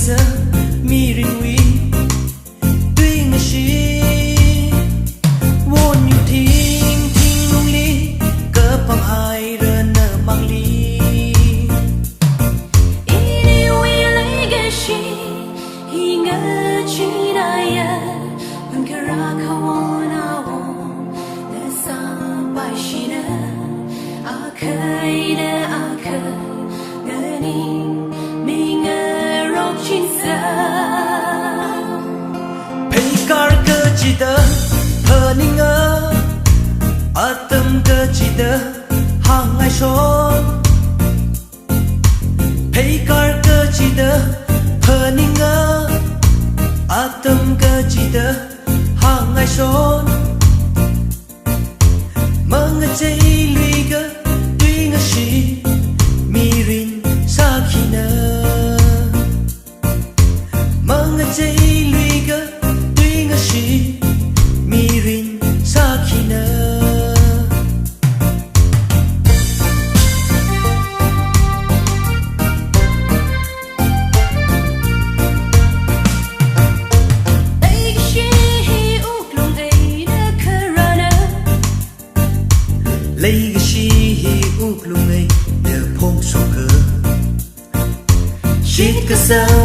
sơ mi rin wi tuy nga shi won yu ting ting lung li cơ pang hai rơ nơ mang li ini wi lai ga shi hi nga chi da ya un ka ra ka won a won na sa ba shi na a kai na a kai na ni mi nga ro chin sa pei kar cơ chi da thơ ninh ơ a tâm cơ chi da hàng ngày son pei kar cơ chi da thơ ninh ơ a tâm cơ chi da hàng ngày son mơ ngơ chây lui cơ tuy ngơ shi mi rin sa khi nơ mơ ngơ chây lui cơ tuy ngơ shi mi rin sa khi nơ ai shi hi u klong ai na ka ra na lấy cái shi hi u lung ấy để phong song cơ shit cơ sao